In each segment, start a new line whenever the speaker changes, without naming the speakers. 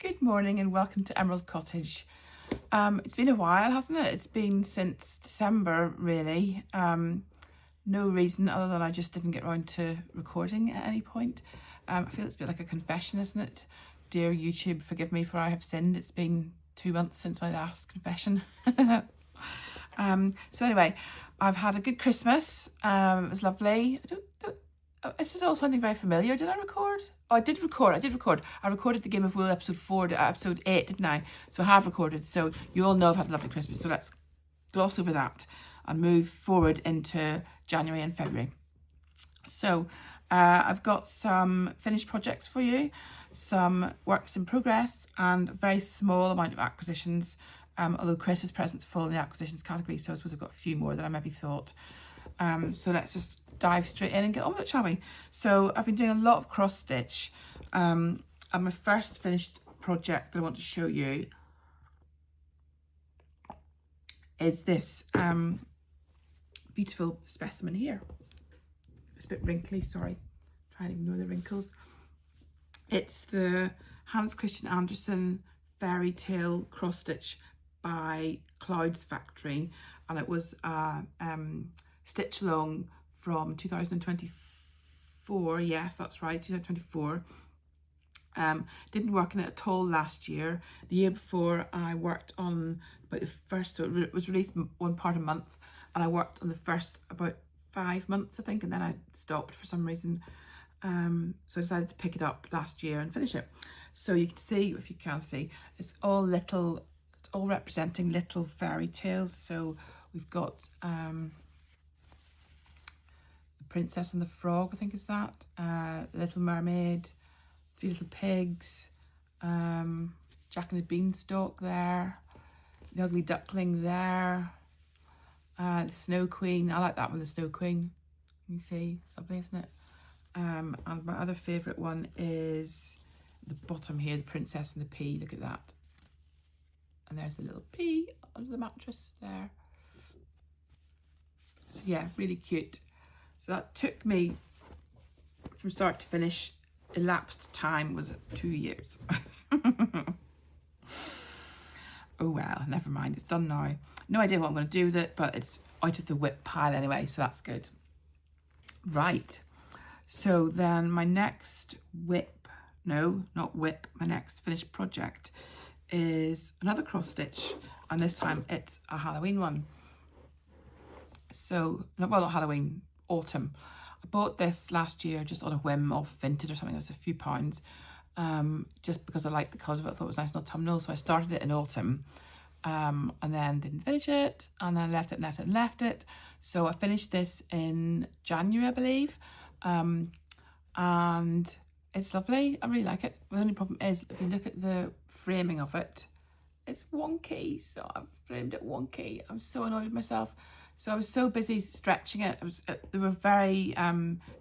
Good morning and welcome to Emerald Cottage. It's been a while, hasn't it? It's been since December, really. No reason other than I just didn't get around to recording at any point. I feel it's a bit like a confession, isn't it? Dear YouTube, forgive me for I have sinned. It's been 2 months since my last confession. So anyway, I've had a good Christmas. It was lovely. This is all sounding very familiar. Did I record? Oh, I did record. I recorded the Game of Wool episode 4 to episode 8, didn't I? So I have recorded. So you all know I've had a lovely Christmas. So let's gloss over that and move forward into January and February. So I've got some finished projects for you, some works in progress, and a very small amount of acquisitions. Although Chris's presents fall in the acquisitions category, so I suppose I've got a few more than I maybe thought. So let's just dive straight in and get on with it, shall we? So I've been doing a lot of cross stitch, and my first finished project that I want to show you is this beautiful specimen here. It's a bit wrinkly, sorry, try and ignore the wrinkles. It's the Hans Christian Andersen Fairy Tale cross stitch by Clouds Factory, and it was stitch along from 2024. Yes, that's right, 2024. Didn't work in it at all last year. The year before I worked on about the first, so it was released one part a month, and I worked on the first about 5 months, I think, and then I stopped for some reason. So I decided to pick it up last year and finish it. So you can see, if you can see, it's all representing little fairy tales. So we've got the Princess and the Frog, I think is that, Little Mermaid, Three Little Pigs, Jack and the Beanstalk there, the Ugly Duckling there, the Snow Queen. I like that one, the Snow Queen. You see, it's lovely, isn't it? And my other favourite one is the bottom here, the Princess and the Pea. Look at that. And there's the little pea under the mattress there. So yeah, really cute. So that took me from start to finish. Elapsed time was 2 years. Oh well, never mind, it's done now. No idea what I'm going to do with it, but it's out of the whip pile anyway, so that's good. Right, so then my next my next finished project is another cross stitch, and this time it's a Halloween one. So, well, not Halloween, autumn. I bought this last year just on a whim off Vinted or something. It was a few pounds, just because I liked the colours of it. I thought it was nice and autumnal, so I started it in autumn, and then didn't finish it, and then left it. So I finished this in January, I believe, and it's lovely. I really like it. The only problem is, if you look at the framing of it, it's wonky. So I've framed it wonky. I'm so annoyed with myself. So I was so busy stretching it. They were very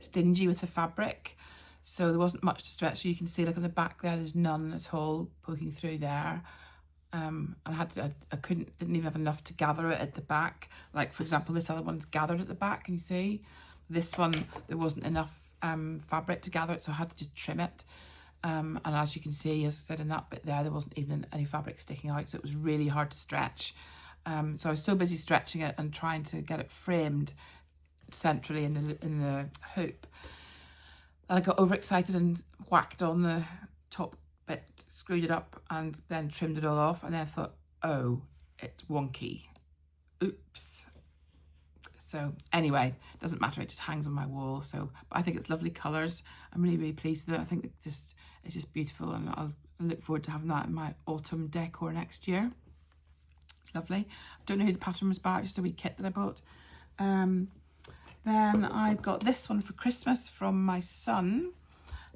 stingy with the fabric, so there wasn't much to stretch. So you can see, like on the back there, there's none at all poking through there. And I didn't even have enough to gather it at the back. Like, for example, this other one's gathered at the back. Can you see? This one, there wasn't enough fabric to gather it, so I had to just trim it. And as you can see, as I said, in that bit there wasn't even any fabric sticking out, so it was really hard to stretch. So I was so busy stretching it and trying to get it framed centrally in the hoop that I got overexcited and whacked on the top bit, screwed it up, and then trimmed it all off. And then I thought, oh, it's wonky. Oops. So anyway, doesn't matter. It just hangs on my wall. So, but I think it's lovely colours. I'm really, really pleased with it. I think it's just beautiful, and I look forward to having that in my autumn decor next year. It's lovely. I don't know who the pattern was by, just a wee kit that I bought. Then I've got this one for Christmas from my son,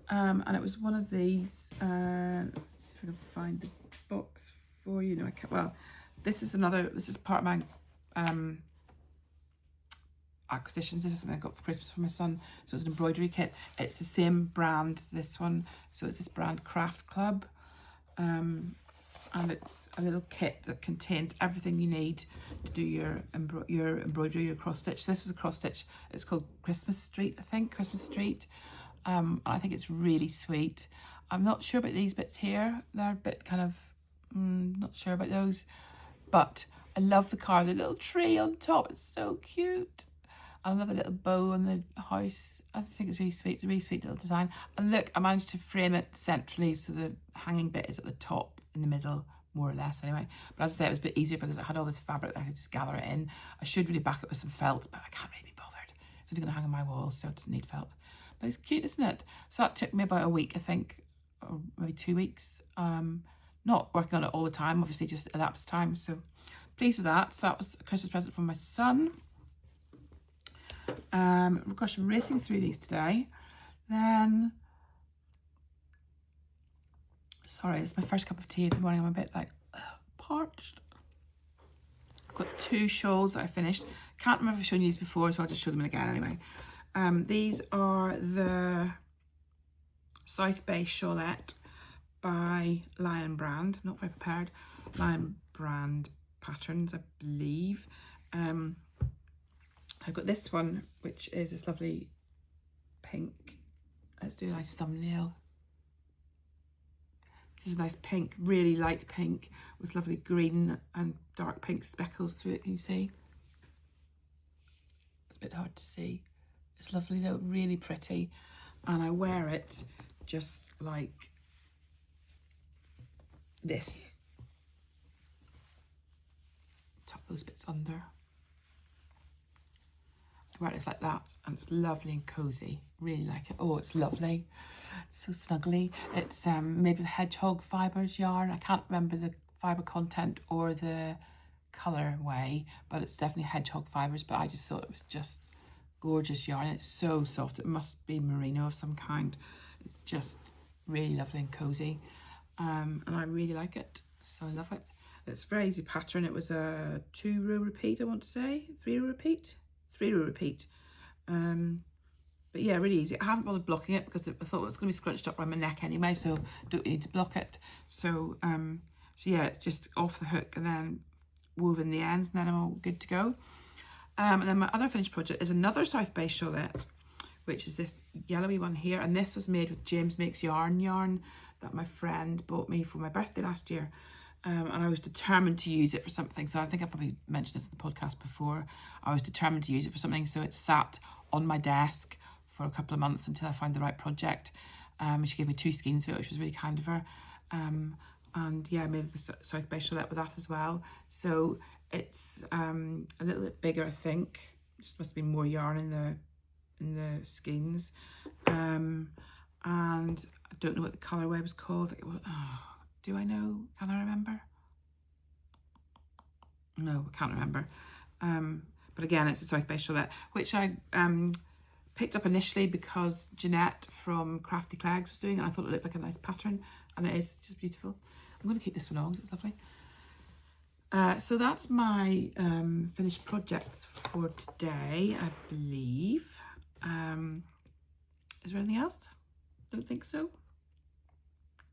and it was one of these. Let's see if I can find the box for you. No, I can't. Well, this is part of my acquisitions. This is something I got for Christmas for my son. So it's an embroidery kit. It's the same brand, this one. So it's this brand, Craft Club. And it's a little kit that contains everything you need to do your embroidery, your cross stitch. So this was a cross stitch. It's called Christmas Street, I think, Christmas Street. I think it's really sweet. I'm not sure about these bits here. They're a bit kind of, not sure about those. But I love the car, the little tree on top. It's so cute. I love the little bow on the house. I just think it's really sweet. It's a really sweet little design. And look, I managed to frame it centrally, so the hanging bit is at the top, in the middle, more or less anyway. But as I say, it was a bit easier because I had all this fabric that I could just gather it in. I should really back it with some felt, but I can't really be bothered. It's only going to hang on my wall, so it doesn't need felt. But it's cute, isn't it? So that took me about a week, I think, or maybe 2 weeks. Not working on it all the time, obviously, just elapsed time. So pleased with that. So that was a Christmas present from my son. Gosh, I'm racing through these today. Then, sorry, it's my first cup of tea of the morning. I'm a bit like parched. I've got 2 shawls that I finished. Can't remember if I've shown you these before, so I'll just show them again anyway. These are the South Bay Shawlette by Lion Brand. I'm not very prepared. Lion Brand patterns, I believe. I've got this one, which is this lovely pink. Let's do a nice thumbnail. This is a nice pink, really light pink with lovely green and dark pink speckles through it. Can you see? It's a bit hard to see. It's lovely though, really pretty. And I wear it just like this. Tuck those bits under. Right, it's like that, and it's lovely and cozy. Really like it. Oh, it's lovely, so snuggly. It's made with hedgehog fibres yarn. I can't remember the fibre content or the colourway, but it's definitely hedgehog fibres. But I just thought it was just gorgeous yarn. It's so soft. It must be merino of some kind. It's just really lovely and cozy, and I really like it. So I love it. It's a very easy pattern. It was a 2-row repeat, I want to say, 3-row repeat. 3-row repeat. But yeah, really easy. I haven't bothered blocking it because I thought it was going to be scrunched up around my neck anyway, so don't need to block it. So so yeah, it's just off the hook and then woven the ends, and then I'm all good to go. And then my other finished project is another South Bay Shawlette, which is this yellowy one here, and this was made with James Makes yarn that my friend bought me for my birthday last year. And I was determined to use it for something. So I think I probably mentioned this in the podcast before. I was determined to use it for something. So it sat on my desk for a couple of months until I found the right project. She gave me 2 skeins of it, which was really kind of her. And yeah, I made the South Bay Shawlette with that as well. So it's a little bit bigger, I think. Just must be more yarn in the skeins. And I don't know what the colourway was called. Do I know? Can I remember? No, I can't remember. But again, it's a South Bay Shawlette, which I picked up initially because Jeanette from Crafty Clegs was doing it. And I thought it looked like a nice pattern, and it is just beautiful. I'm going to keep this one on because it's lovely. So that's my finished projects for today, I believe. Is there anything else? Don't think so.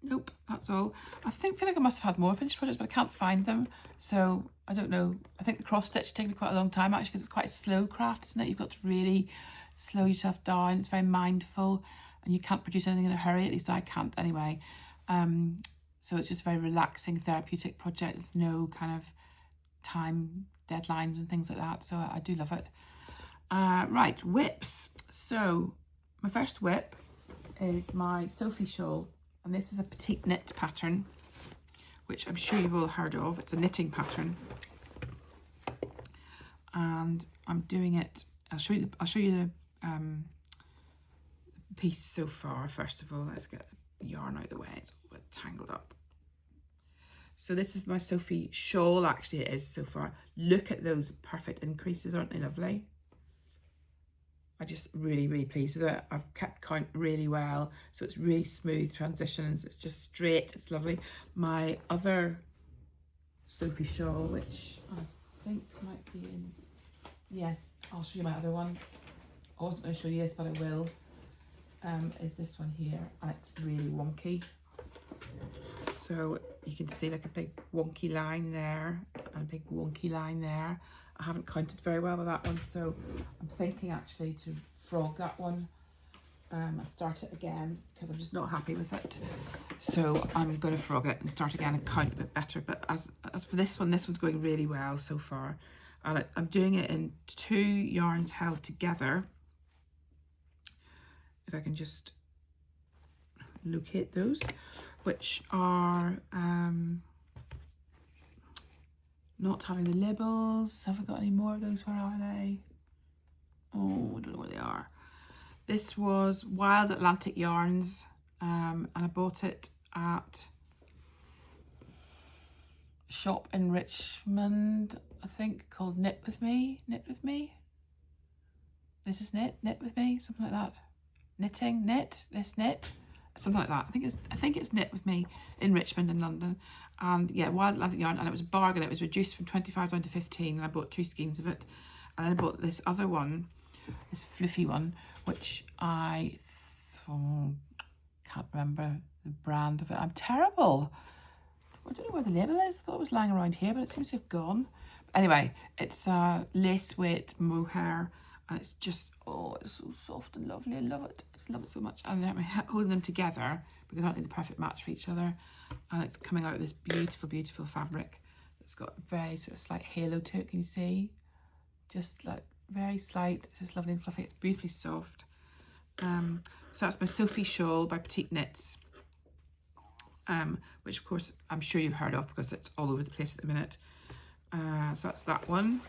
Nope, that's all. I feel like I must have had more finished projects, but I can't find them. So I don't know. I think the cross stitch takes me quite a long time actually, because it's quite a slow craft, isn't it? You've got to really slow yourself down. It's very mindful, and you can't produce anything in a hurry. At least I can't anyway. So it's just a very relaxing, therapeutic project with no kind of time deadlines and things like that. So I do love it. Right, whips. So my first whip is my Sophie shawl. And this is a petite knit pattern, which I'm sure you've all heard of. It's a knitting pattern. And I'm doing it, I'll show you the piece so far. First of all, let's get the yarn out of the way. It's all tangled up. So this is my Sophie shawl, actually it is so far. Look at those perfect increases, aren't they lovely? I'm just really, really pleased with it. I've kept count really well. So it's really smooth transitions. It's just straight. It's lovely. My other Sophie shawl, which I think might be in... Yes, I'll show you my other one. I wasn't going to show you this, but I will. Is this one here. And it's really wonky. So you can see like a big wonky line there and a big wonky line there. I haven't counted very well with that one, so I'm thinking actually to frog that one I'll start it again because I'm just not happy with it. So I'm going to frog it and start again and count a bit better. But as for this one's going really well so far. And I'm doing it in 2 yarns held together. If I can just locate those, which are not having the labels. Have I got any more of those? Where are they? Oh, I don't know where they are. This was Wild Atlantic Yarns, and I bought it at a shop in Richmond, I think, called Knit With Me. Knit With Me. This is Knit With Me, something like that. Knitting, knit, this knit, something like that. I think it's Knit With Me in Richmond in London. And yeah, Wild Atlantic yarn, and it was a bargain. It was reduced from 25 down to 15, and I bought 2 skeins of it. And then I bought this other one, this fluffy one, which I can't remember the brand of it. I'm terrible. I don't know where the label is. I thought it was lying around here, but it seems to have gone. But anyway, it's a lace weight mohair, and it's just, oh, it's so soft and lovely. I love it. I just love it so much. And then I'm holding them together because I don't need the perfect match for each other. And it's coming out of this beautiful, beautiful fabric that's got a very sort of slight halo to it. Can you see? Just like very slight. It's just lovely and fluffy. It's beautifully soft. So that's my Sophie shawl by Petite Knits, which of course I'm sure you've heard of because it's all over the place at the minute. So that's that one.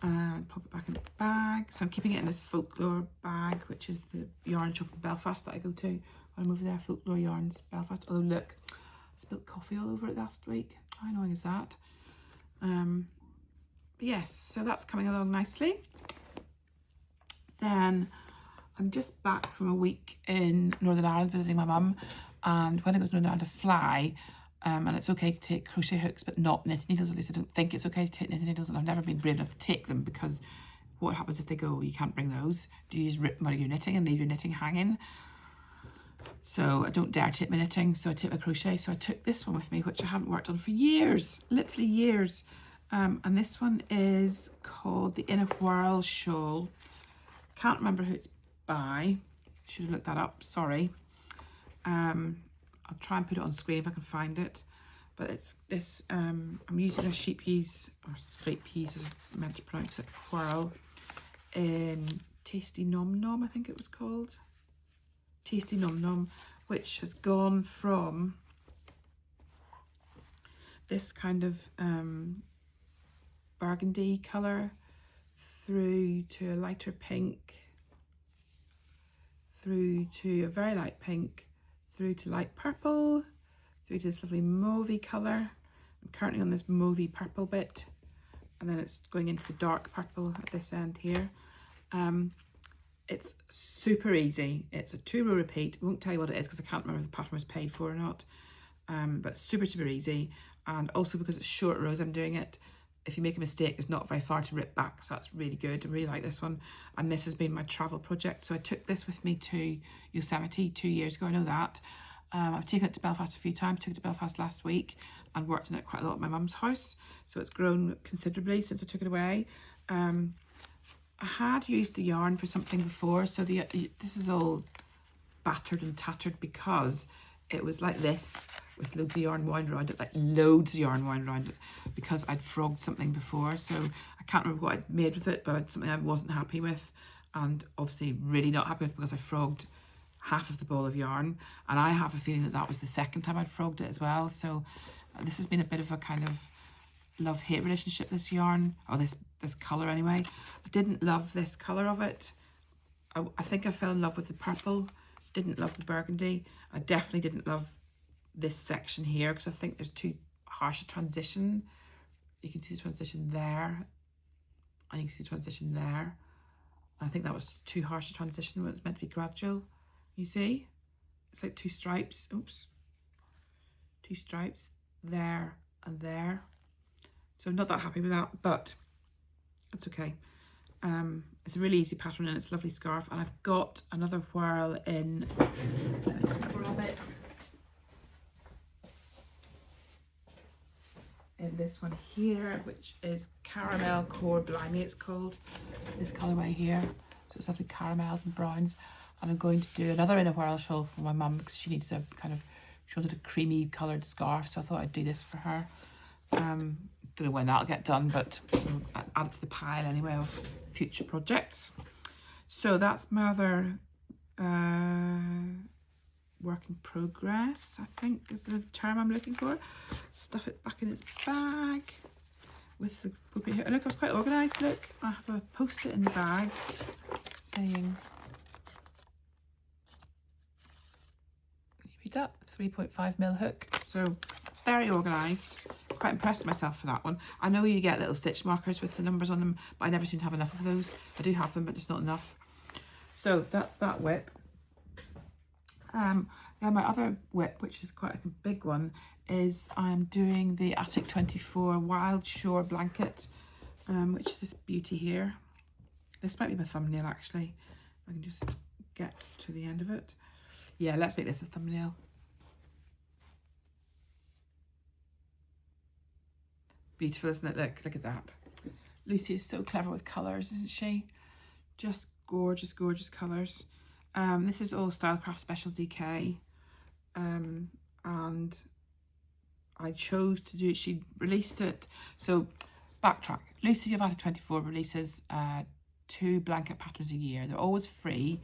Pop it back in the bag. So I'm keeping it in this Folklore bag, which is the yarn shop in Belfast that I go to when I'm over there. Folklore Yarns, Belfast. Oh look, I spilled coffee all over it last week. How annoying is that? Yes, so that's coming along nicely. Then I'm just back from a week in Northern Ireland visiting my mum, and when I go to Northern Ireland to fly, and it's okay to take crochet hooks but not knitting needles, at least I don't think it's okay to take knitting needles, and I've never been brave enough to take them because what happens if they go, you can't bring those? Do you just rip them out of your knitting and leave your knitting hanging? So I don't dare take my knitting, so I take my crochet. So I took this one with me, which I haven't worked on for years, literally years. And this one is called the Inner Whirl Shawl. Can't remember who it's by. Should have looked that up, sorry. I'll try and put it on screen if I can find it. But it's this, I'm using a sheep peas, or slate peas as I meant to pronounce it, whirl, in Tasty Nom Nom, I think it was called. Tasty Nom Nom, which has gone from this kind of burgundy colour through to a lighter pink, through to a very light pink, through to light purple, through to this lovely mauvey colour. I'm currently on this mauvey purple bit, and then it's going into the dark purple at this end here. It's super easy. It's a 2-row repeat. I won't tell you what it is because I can't remember if the pattern was paid for or not. But super, super easy. And also because it's short rows, I'm doing it. If you make a mistake, it's not very far to rip back, so that's really good. I really like this one. And this has been my travel project. So I took this with me to Yosemite 2 years ago, I know that. I've taken it to Belfast a few times, took it to Belfast last week and worked on it quite a lot at my mum's house. So it's grown considerably since I took it away. I had used the yarn for something before, so this is all battered and tattered because it was like this with loads of yarn wound around it, like loads of yarn wound around it, because I'd frogged something before. So I can't remember what I'd made with it, but it's something I wasn't happy with, and obviously really not happy with because I frogged half of the ball of yarn, and I have a feeling that that was the second time I'd frogged it as well. So this has been a bit of a kind of love-hate relationship, this yarn, or this colour anyway. I didn't love this colour of it. I think I fell in love with the purple, didn't love the burgundy. I definitely didn't love this section here because I think there's too harsh a transition. You can see the transition there, and you can see the transition there. And I think that was too harsh a transition when it's meant to be gradual. You see? It's like 2 stripes, oops. 2 stripes there and there. So I'm not that happy with that, but it's okay. It's a really easy pattern and it's a lovely scarf. And I've got another whirl in, let me just grab it. In this one here, which is Caramel Core Blimey, it's called, this colourway here. So it's lovely caramels and browns. And I'm going to do another in a whirl shawl for my mum because she needs a kind of, she wanted a creamy coloured scarf, so I thought I'd do this for her. Don't know when that'll get done, but I'll add it to the pile anyway of future projects. So that's my other work in progress, I think is the term I'm looking for. Stuff it back in its bag with the appropriate. Look, I was quite organised. Look, I have a post-it in the bag saying, can you read that? 3.5mm hook. So very organised. Quite impressed with myself for that one. I know you get little stitch markers with the numbers on them, but I never seem to have enough of those. I do have them, but it's not enough. So that's that whip. Now my other whip, which is quite a big one, is I'm doing the Attic 24 Wild Shore blanket, which is this beauty here. This might be my thumbnail actually. I can just get to the end of it. Yeah, let's make this a thumbnail. Beautiful, isn't it? Look at that. Lucy is so clever with colours, isn't she? Just gorgeous, gorgeous colours. This is all Stylecraft Special DK, and I chose to do it. She released it. So backtrack. Lucy of Attic 24 releases 2 blanket patterns a year. They're always free.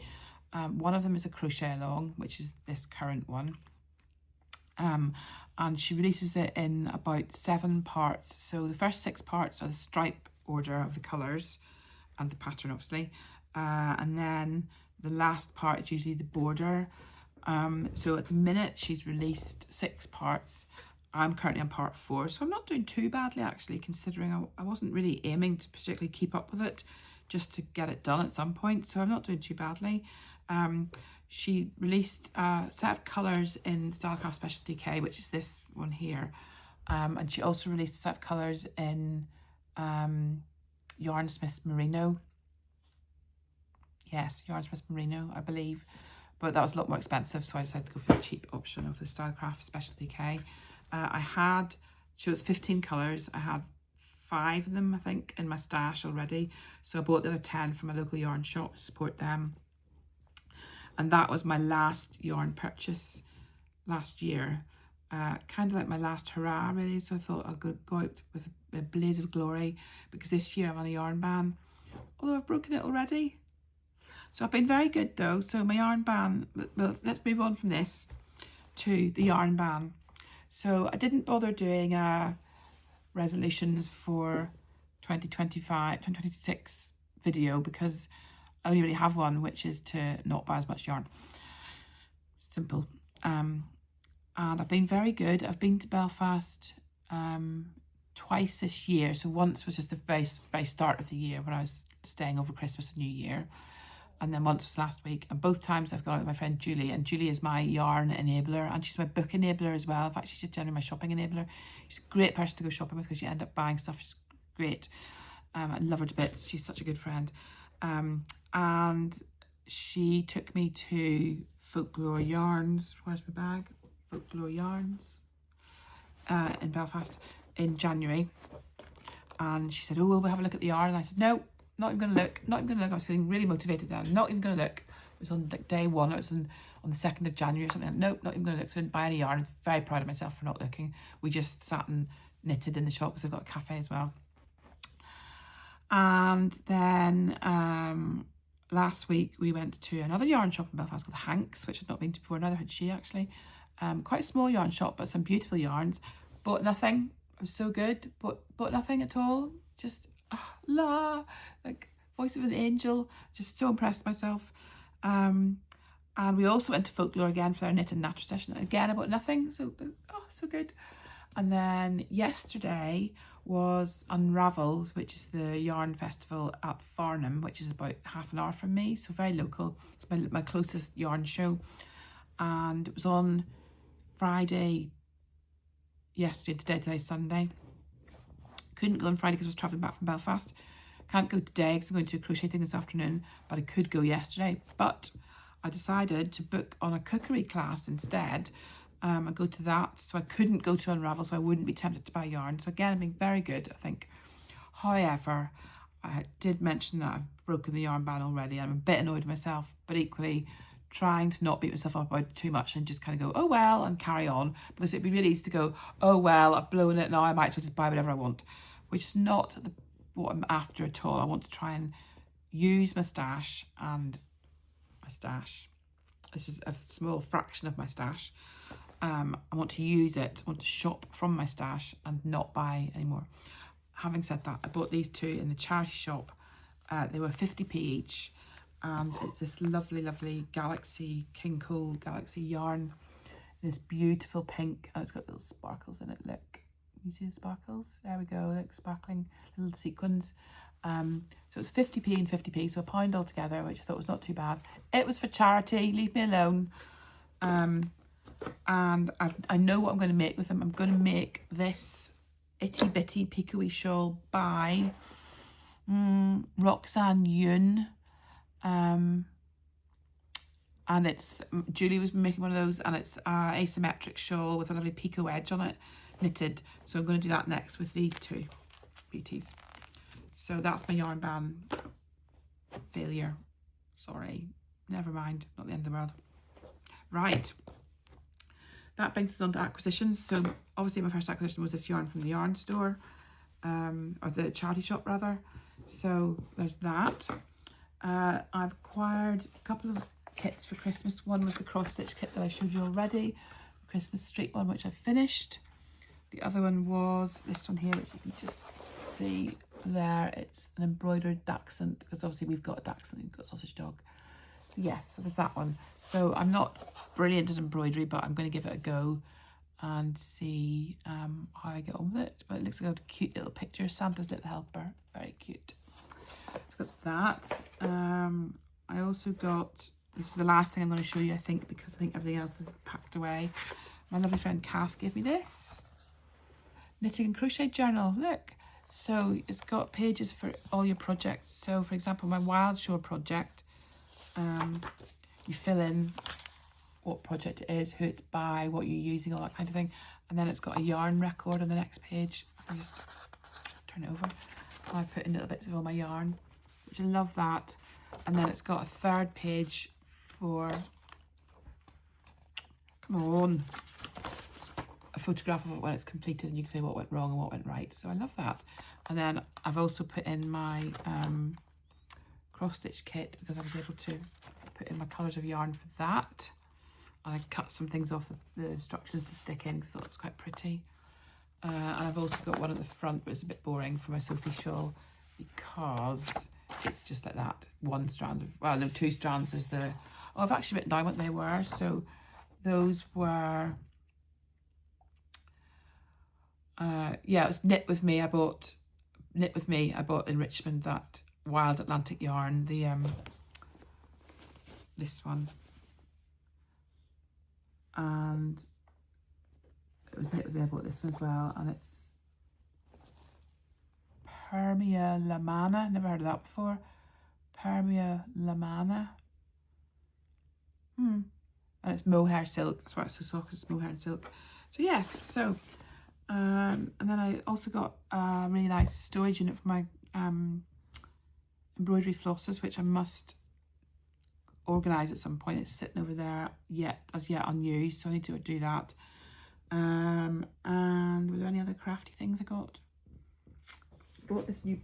One of them is a crochet along, which is this current one. And she releases it in about 7 parts. So the first 6 parts are the stripe order of the colours and the pattern, obviously. And then the last part is usually the border. So at the minute she's released 6 parts. I'm currently on part 4, so I'm not doing too badly actually, considering I wasn't really aiming to particularly keep up with it, just to get it done at some point. So I'm not doing too badly. She released a set of colours in Stylecraft Special DK, which is this one here. And she also released a set of colours in Yarnsmith's Merino. Yes, Yarnsmith's Merino, I believe. But that was a lot more expensive, so I decided to go for the cheap option of the Stylecraft Special DK. She was 15 colours. I had 5 of them, I think, in my stash already. So I bought the other 10 from a local yarn shop to support them. And that was my last yarn purchase last year. Kind of like my last hurrah, really. So I thought I'd go out with a blaze of glory, because this year I'm on a yarn ban. Although I've broken it already. So I've been very good though. So my yarn ban, well, let's move on from this to the yarn ban. So I didn't bother doing resolutions for 2026 video, because I only really have one, which is to not buy as much yarn. Simple. And I've been very good. I've been to Belfast twice this year. So once was just the very start of the year when I was staying over Christmas and New Year. And then once was last week. And both times I've gone out with my friend Julie. And Julie is my yarn enabler. And she's my book enabler as well. In fact, she's just generally my shopping enabler. She's a great person to go shopping with, because you end up buying stuff. She's great. I love her to bits. She's such a good friend. And she took me to Folklore Yarns. Where's my bag? Folklore Yarns in Belfast in January. And she said, oh, we'll have a look at the yarn. And I said, no. Not even going to look, not even going to look. I was feeling really motivated then. Not even going to look. It was on like day 1. It was on the 2nd of January or something. Nope, not even going to look. So I didn't buy any yarn. I'm very proud of myself for not looking. We just sat and knitted in the shop, because I've got a cafe as well. And then last week we went to another yarn shop in Belfast called Hanks, which I'd not been to before. Neither had she actually. Quite a small yarn shop, but some beautiful yarns. Bought nothing. It was so good. Bought nothing at all. Just like voice of an angel. Just so impressed with myself. And we also went to Folklore again for our knit and natter session. Again, I bought nothing. So so good. And then yesterday was Unravel, which is the yarn festival at Farnham, which is about half an hour from me, so very local. It's my closest yarn show. And it was on Friday, yesterday, today's Sunday. Couldn't go on Friday because I was travelling back from Belfast. Can't go today because I'm going to a crochet thing this afternoon, but I could go yesterday. But I decided to book on a cookery class instead, and go to that. So I couldn't go to Unravel, so I wouldn't be tempted to buy yarn. So again, I'm being very good, I think. However, I did mention that I've broken the yarn band already. I'm a bit annoyed with myself, but equally trying to not beat myself up about it too much and just kind of go, oh well, and carry on, because it'd be really easy to go, oh well, I've blown it now, I might as well just buy whatever I want, which is not what I'm after at all. I want to try and use my stash, and my stash, this is a small fraction of my stash. I want to use it, I want to shop from my stash and not buy anymore. Having said that, I bought these two in the charity shop. They were 50p each, and it's this lovely, lovely Galaxy, King Cole Galaxy yarn, this beautiful pink, and it's got little sparkles in it. Look, you see the sparkles? There we go, look, sparkling little sequins. So it's 50p and 50p, so £1 altogether, which I thought was not too bad. It was for charity, leave me alone. And I know what I'm going to make with them. I'm going to make this itty bitty pico-y shawl by Roxanne Yoon. And it's, Julie was making one of those, and it's asymmetric shawl with a lovely pico edge on it, knitted. So I'm going to do that next with these two beauties. So that's my yarn band failure. Sorry, never mind, not the end of the world. Right, that brings us on to acquisitions. So obviously my first acquisition was this yarn from the yarn store, or the charity shop rather. So there's that. I've acquired a couple of kits for Christmas. One was the cross stitch kit that I showed you already, the Christmas street one, which I finished. The other one was this one here, which you can just see there. It's an embroidered dachshund, because obviously we've got a dachshund, we've got a sausage dog. So yes, so there's that one. So I'm not brilliant at embroidery, but I'm going to give it a go and see how I get on with it. But it looks like a cute little picture. Santa's little helper, very cute. I've got that. I also got, this is the last thing I'm going to show you, I think, because I think everything else is packed away. My lovely friend Kath gave me this knitting and crochet journal. Look, so it's got pages for all your projects. So for example, my Wild Shore project, you fill in what project it is, who it's by, what you're using, all that kind of thing, and then it's got a yarn record on the next page. I can just turn it over. I put in little bits of all my yarn, which I love that. And then it's got a third page for, come on, a photograph of it when it's completed, and you can say what went wrong and what went right. So I love that. And then I've also put in my cross stitch kit, because I was able to put in my colours of yarn for that. And I cut some things off the instructions to stick in, because I thought it was quite pretty. And I've also got one at the front, but it's a bit boring, for my Sophie shawl, because it's just like that. One strand of, well, no, two strands. There's the, oh, I've actually written down what they were. So those were, yeah, it was Knit With Me. I bought in Richmond, that Wild Atlantic yarn, the this one, and it was Knit With Me. I bought this one as well, and it's Permia Lamana. Never heard of that before. Permia Lamana. And it's mohair silk. That's why it's so soft, because it's mohair and silk. So yes, so and then I also got a really nice storage unit for my embroidery flosses, which I must organise at some point. It's sitting over there as yet unused, so I need to do that. And were there any other crafty things I got? Bought this new,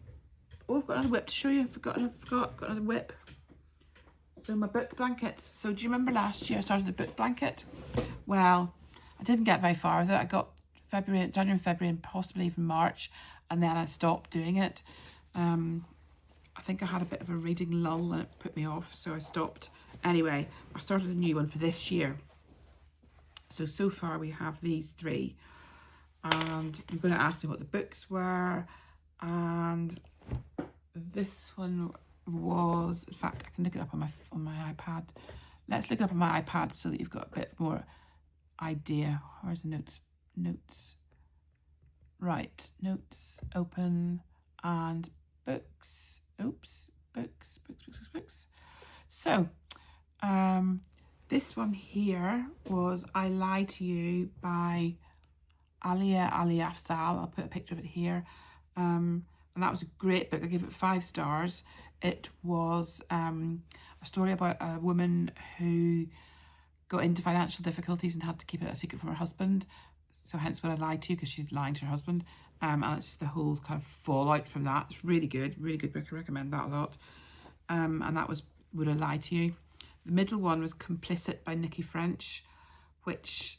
oh, I've got another whip to show you. I forgot another whip. So my book blankets. So do you remember last year I started the book blanket? Well, I didn't get very far with it. I got January and February, and possibly even March, and then I stopped doing it. I think I had a bit of a reading lull and it put me off, so I stopped. Anyway, I started a new one for this year. So far we have these three, and you're going to ask me what the books were, and this one was, in fact, I can look it up on my iPad. Let's look it up on my iPad so that you've got a bit more idea. Where's the notes? Right, notes, open, and books. Oops, books. So, this one here was I Lie to You by Alia Ali Afzal. I'll put a picture of it here. And that was a great book. I gave it 5 stars. It was a story about a woman who got into financial difficulties and had to keep it a secret from her husband. So hence Would I Lie to You, because she's lying to her husband. And it's just the whole kind of fallout from that. It's really good book. I recommend that a lot. And that was Would I Lie to You. The middle one was Complicit by Nikki French, which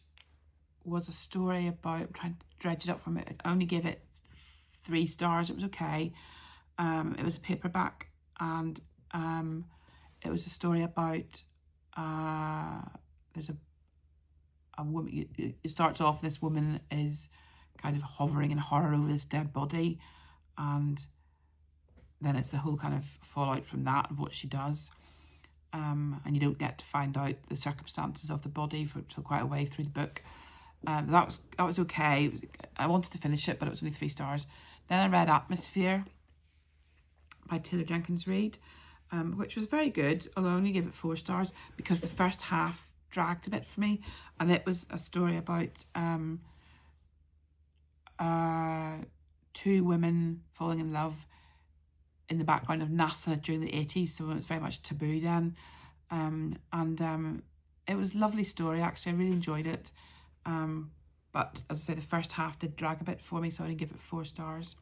was a story about, I'm trying to dredge it up from it. I only gave it 3 stars. It was okay. It was a paperback, and it was a story about there's a woman. It starts off, this woman is kind of hovering in horror over this dead body, and then it's the whole kind of fallout from that and what she does. And you don't get to find out the circumstances of the body for quite a way through the book. That was okay. I wanted to finish it, but it was only 3 stars. Then I read Atmosphere by Taylor Jenkins Reid, which was very good, although I only gave it 4 stars because the first half dragged a bit for me. And it was a story about 2 women falling in love in the background of NASA during the 80s, so it was very much taboo then. It was a lovely story, actually. I really enjoyed it. But as I say, the first half did drag a bit for me, so I didn't give it 4 stars.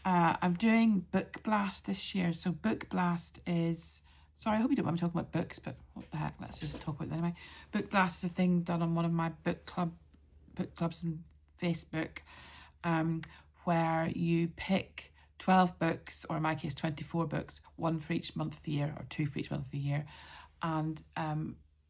I'm doing Book Blast this year. So Book Blast is... Sorry, I hope you don't mind me talking about books, but what the heck, let's just talk about it anyway. Book Blast is a thing done on one of my book clubs on Facebook, where you pick 12 books, or in my case 24 books, 1 for each month of the year, or 2 for each month of the year, and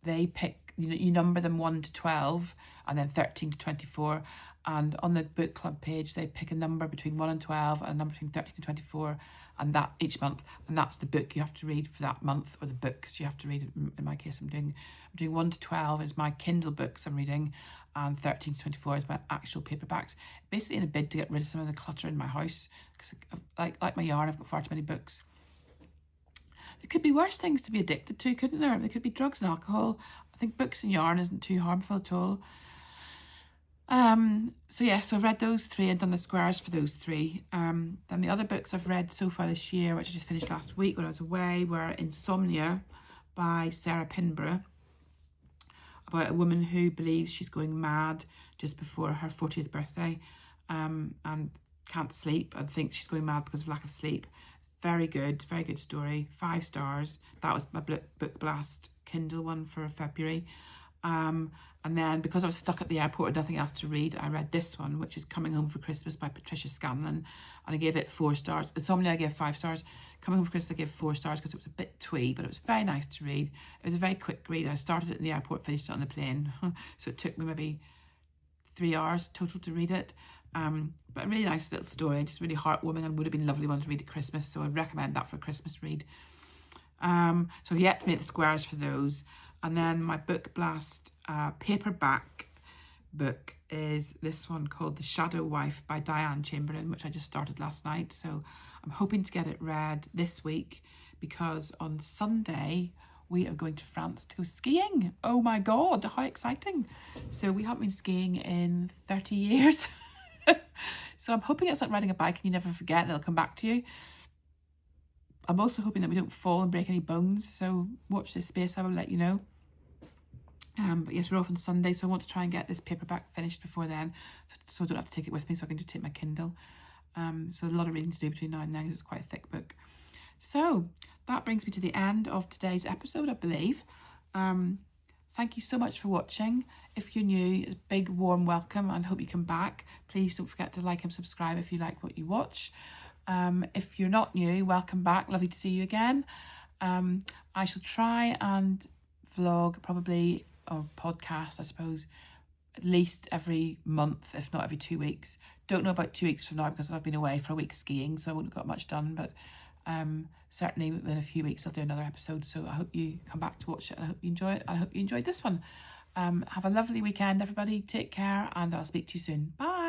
they pick, you number them 1 to 12 and then 13 to 24, and on the book club page they pick a number between 1 and 12 and a number between 13 and 24, and that each month, and that's the book you have to read for that month, or the books you have to read. In my case, I'm doing 1 to 12 is my Kindle books I'm reading, and 13 to 24 is my actual paperbacks, basically in a bid to get rid of some of the clutter in my house, because like my yarn, I've got far too many books. There could be worse things to be addicted to, couldn't there? There could be drugs and alcohol. I think books and yarn isn't too harmful at all. So I've read those 3 and done the squares for those 3. Then the other books I've read so far this year, which I just finished last week when I was away, were Insomnia by Sarah Pinborough, about a woman who believes she's going mad just before her 40th birthday, and can't sleep and thinks she's going mad because of lack of sleep. Very good story, 5 stars. That was my Book Blast Kindle one for February. And then because I was stuck at the airport with nothing else to read, I read this one, which is Coming Home for Christmas by Patricia Scanlon, and I gave it 4 stars. Insomnia I gave 5 stars. Coming Home for Christmas I gave 4 stars because it was a bit twee, but it was very nice to read. It was a very quick read. I started it in the airport, finished it on the plane, so it took me maybe 3 hours total to read it. But a really nice little story, just really heartwarming, and would have been a lovely one to read at Christmas, so I'd recommend that for a Christmas read. So I've yet to make the squares for those. And then my Book Blast paperback book is this one called The Shadow Wife by Diane Chamberlain, which I just started last night. So I'm hoping to get it read this week, because on Sunday we are going to France to go skiing. Oh my God, how exciting. So we haven't been skiing in 30 years. So I'm hoping it's like riding a bike and you never forget and it'll come back to you. I'm also hoping that we don't fall and break any bones, so watch this space, I will let you know. But yes, we're off on Sunday, so I want to try and get this paperback finished before then, so I don't have to take it with me, so I can just take my Kindle. So a lot of reading to do between now and then, because it's quite a thick book. So that brings me to the end of today's episode, I believe. Thank you so much for watching. If you're new, a big warm welcome, and hope you come back. Please don't forget to like and subscribe if you like what you watch. If you're not new, welcome back. Lovely to see you again. I shall try and vlog probably, or podcast, I suppose, at least every month, if not every 2 weeks. Don't know about 2 weeks from now, because I've been away for a week skiing, so I wouldn't have got much done, but certainly within a few weeks I'll do another episode. So I hope you come back to watch it, and I hope you enjoy it, and I hope you enjoyed this one. Have a lovely weekend, everybody. Take care, and I'll speak to you soon. Bye.